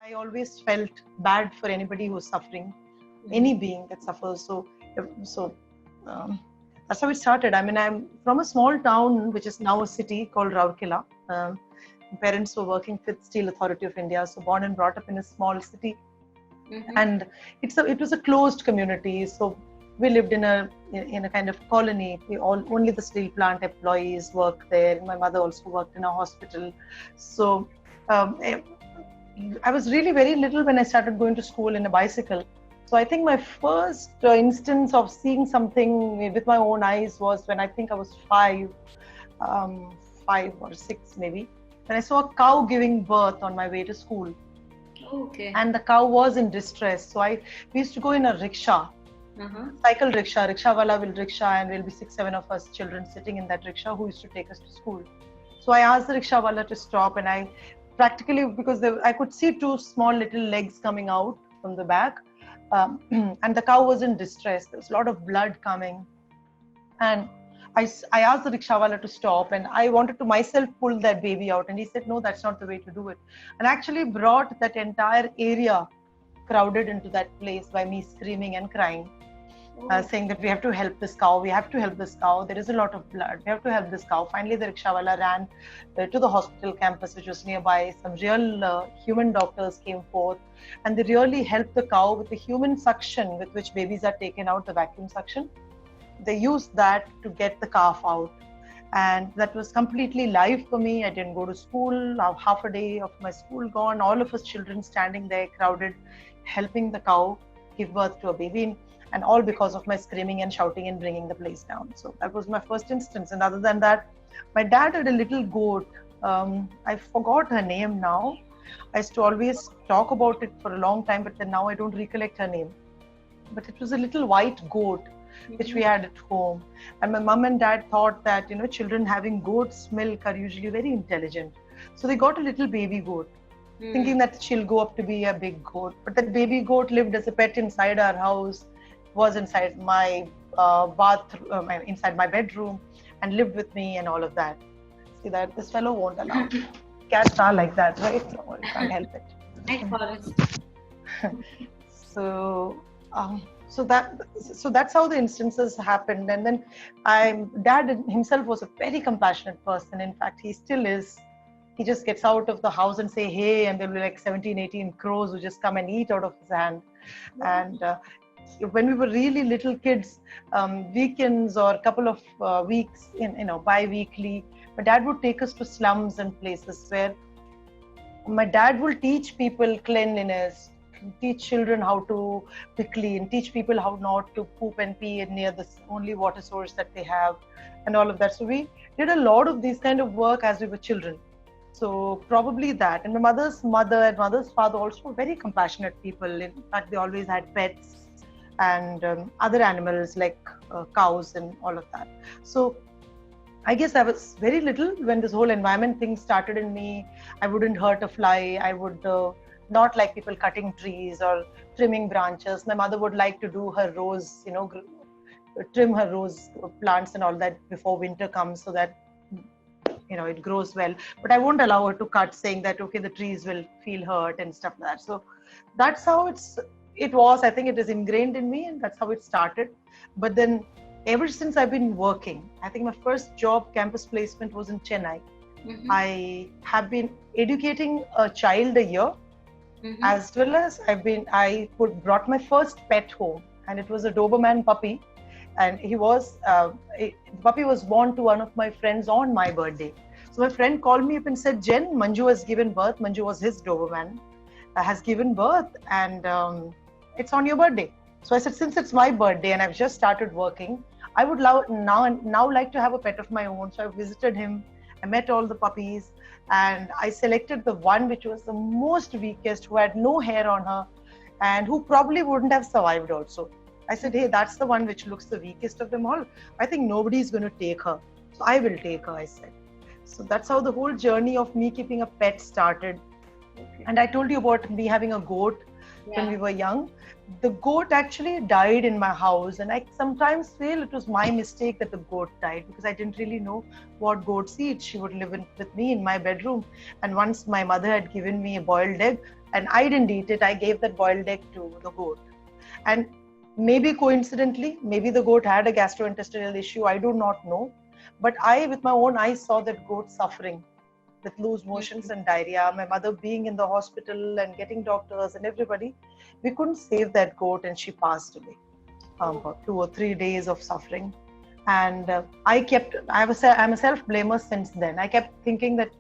I always felt bad for anybody who's suffering, any being that suffers. So that's how it started. I mean, I'm from a small town, which is now a city called Rourkela. Parents were working with Steel Authority of India, so born and brought up in a small city. And it was a closed community. So we lived in a kind of colony. Only the steel plant employees worked there. My mother also worked in a hospital. So I was really very little when I started going to school in a bicycle. So I think my first instance of seeing something with my own eyes was when I think I was 5 or 6 maybe, when I saw a cow giving birth on my way to school. Okay. And the cow was in distress. So we used to go in a rickshaw, cycle rickshaw. Rickshawala will rickshaw, and we'll be 6-7 of us children sitting in that rickshaw who used to take us to school. So I asked the rickshawala to stop, and I practically, because I could see 2 small little legs coming out from the back, and the cow was in distress. There was a lot of blood coming, and I asked the rickshawala to stop, and I wanted to myself pull that baby out, and he said, no, that's not the way to do it, and actually brought that entire area crowded into that place by me screaming and crying, saying that we have to help this cow, there is a lot of blood, we have to help this cow. Finally, the rickshawala ran to the hospital campus, which was nearby. Some real human doctors came forth, and they really helped the cow with the human suction with which babies are taken out, the vacuum suction. They used that to get the calf out, and that was completely life for me. I didn't go to school. Half a day of my school gone, all of us children standing there crowded, helping the cow give birth to a baby, and all because of my screaming and shouting and bringing the place down. So that was my first instance. And other than that, my dad had a little goat. I forgot her name now. I used to always talk about it for a long time, but then now I don't recollect her name. But it was a little white goat which we had at home. And my mom and dad thought that, children having goat's milk are usually very intelligent. So they got a little baby goat, thinking that she'll go up to be a big goat. But that baby goat lived as a pet inside our house, was inside my bathroom, inside my bedroom, and lived with me and all of that. See that this fellow won't allow. Cats are like that, right? So you can't help it. Night forest. So that's how the instances happened. And then dad himself was a very compassionate person. In fact, he still is. He just gets out of the house and say, hey, and there'll be like 17, 18 crows who just come and eat out of his hand. And when we were really little kids, weekends or a couple of weeks, bi-weekly, my dad would take us to slums and places where my dad will teach people cleanliness, teach children how to be clean, teach people how not to poop and pee near the only water source that they have, and all of that. So we did a lot of these kind of work as we were children. So probably that. And my mother's mother and mother's father also were very compassionate people. In fact, they always had pets and other animals like cows and all of that. So I guess I was very little when this whole environment thing started in me. I wouldn't hurt a fly. I would not like people cutting trees or trimming branches. My mother would like to do her rose, trim her rose plants and all that before winter comes, so that it grows well. But I won't allow her to cut, saying that okay, the trees will feel hurt and stuff like that. So that's how it was. I think it is ingrained in me, and that's how it started. But then ever since I've been working, I think my first job campus placement was in Chennai. I have been educating a child a year, as well as I brought my first pet home, and it was a Doberman puppy. And the puppy was born to one of my friends on my birthday. So my friend called me up and said, Jen, Manju has given birth. Manju was his Doberman, has given birth, and it's on your birthday. So I said, since it's my birthday and I've just started working, I would now like to have a pet of my own. So I visited him. I met all the puppies, and I selected the one which was the most weakest, who had no hair on her, and who probably wouldn't have survived also. I said, hey, that's the one which looks the weakest of them all. I think nobody's going to take her. So I will take her, I said. So that's how the whole journey of me keeping a pet started. Okay. And I told you about me having a goat. when we were young. The goat actually died in my house, and I sometimes feel it was my mistake that the goat died, because I didn't really know what goats eat. She would live with me in my bedroom, and once my mother had given me a boiled egg and I didn't eat it, I gave that boiled egg to the goat. And maybe coincidentally, maybe the goat had a gastrointestinal issue, I do not know. But I, with my own eyes, saw that goat suffering with loose motions and diarrhea. My mother being in the hospital and getting doctors and everybody, we couldn't save that goat, and she passed away. About 2 or 3 days of suffering. And I'm a self-blamer since then. I kept thinking that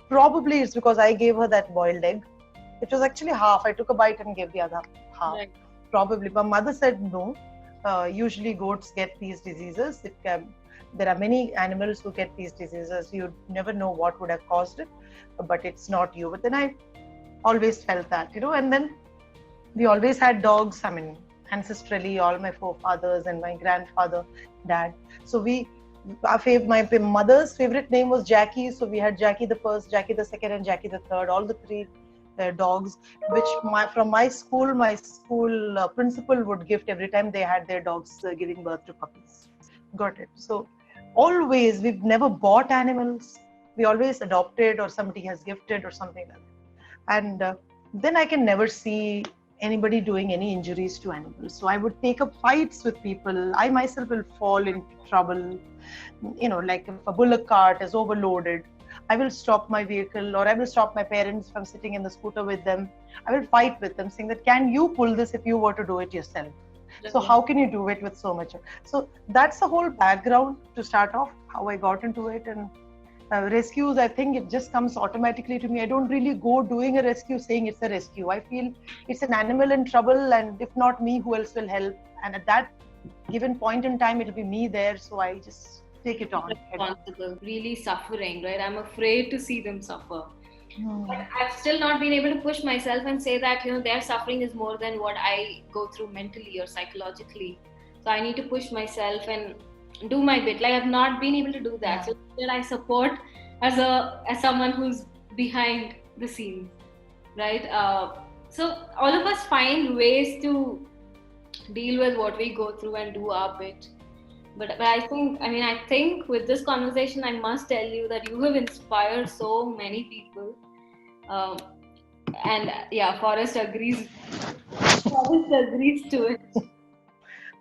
probably it's because I gave her that boiled egg. It was actually half. I took a bite and gave the other half. Right. Probably. My mother said no. Usually goats get these diseases. There are many animals who get these diseases. You never know what would have caused it, but it's not you. But then I always felt that, and then we always had dogs. I mean, ancestrally, all my forefathers and my grandfather, dad. So my mother's favorite name was Jackie. So we had Jackie the first, Jackie the second, and Jackie the third. All the three dogs, which from my school principal would gift every time they had their dogs giving birth to puppies. Got it. So always, we've never bought animals. We always adopted, or somebody has gifted or something like that. And then I can never see anybody doing any injuries to animals. So I would take up fights with people. I myself will fall into trouble. Like if a bullock cart is overloaded, I will stop my vehicle, or I will stop my parents from sitting in the scooter with them. I will fight with them, saying that, can you pull this if you were to do it yourself? So how can you do it with so much? So that's the whole background to start off, how I got into it. And rescues, I think it just comes automatically to me. I don't really go doing a rescue saying it's a rescue. I feel it's an animal in trouble, and if not me, who else will help? And at that given point in time, it'll be me there. So I just take it on. Responsible, really suffering, right? I'm afraid to see them suffer. But I've still not been able to push myself and say that, their suffering is more than what I go through mentally or psychologically. So I need to push myself and do my bit. Like, I've not been able to do that. So still I support as someone who's behind the scenes, right? So all of us find ways to deal with what we go through and do our bit. But I think with this conversation, I must tell you that you have inspired so many people. And yeah, Forrest agrees. Forrest agrees to it.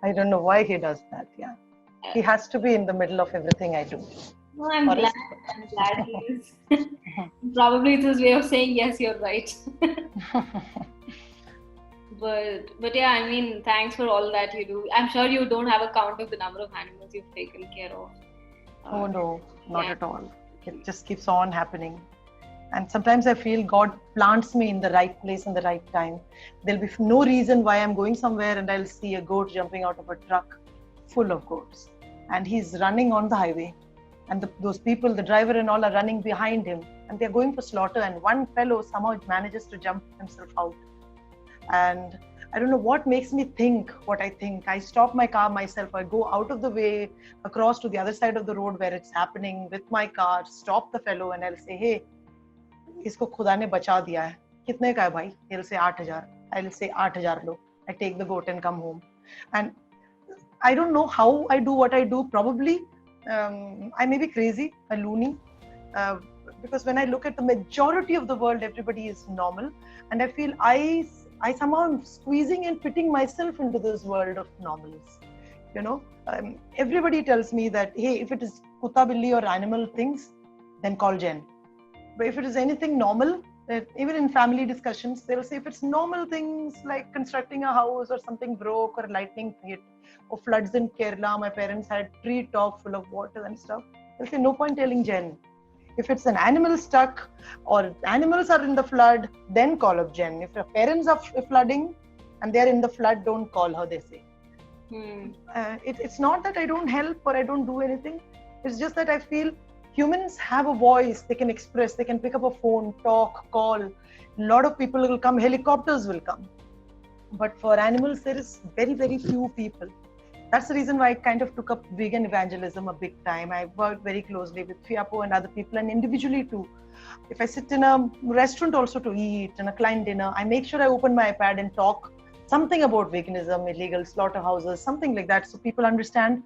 I don't know why he does that. Yeah, he has to be in the middle of everything I do. No, I'm glad he is. Probably it's his way of saying, yes, you're right. But yeah, thanks for all that you do. I'm sure you don't have a count of the number of animals you've taken care of. Oh no, not at all. It just keeps on happening. And sometimes I feel God plants me in the right place in the right time. There'll be no reason why I'm going somewhere and I'll see a goat jumping out of a truck full of goats. And he's running on the highway. And those people, the driver and all, are running behind him. And they're going for slaughter. And one fellow somehow manages to jump himself out. And I don't know what makes me think what I think. I stop my car myself. I go out of the way across to the other side of the road where it's happening with my car, stop the fellow, and I'll say, hey, इसको खुदा ने बचा दिया है. कितने का है भाई? He'll say 8,000. I'll say 8,000 low. I take the goat and come home. And I don't know how I do what I do. Probably I may be crazy, a loony. Because when I look at the majority of the world, everybody is normal. And I feel I somehow am squeezing and fitting myself into this world of normals. Everybody tells me that, hey, if it is kutta, billi or animal things, then call Jen. But if it is anything normal, even in family discussions, they'll say if it's normal things like constructing a house or something broke or lightning hit or floods in Kerala, my parents had tree top full of water and stuff. They'll say no point telling Jen. If it's an animal stuck or animals are in the flood, then call up Jen. If your parents are flooding and they're in the flood, don't call her, they say. It's not that I don't help or I don't do anything. It's just that I feel humans have a voice. They can express, they can pick up a phone, talk, call. A lot of people will come, helicopters will come. But for animals, there is very, very few people. That's the reason why I kind of took up vegan evangelism a big time. I worked very closely with Fiapo and other people, and individually too. If I sit in a restaurant also to eat, in a client dinner, I make sure I open my iPad and talk something about veganism, illegal slaughterhouses, something like that, so people understand.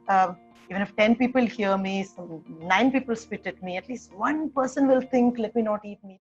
Even if 10 people hear me, 9 people spit at me, at least one person will think, let me not eat meat.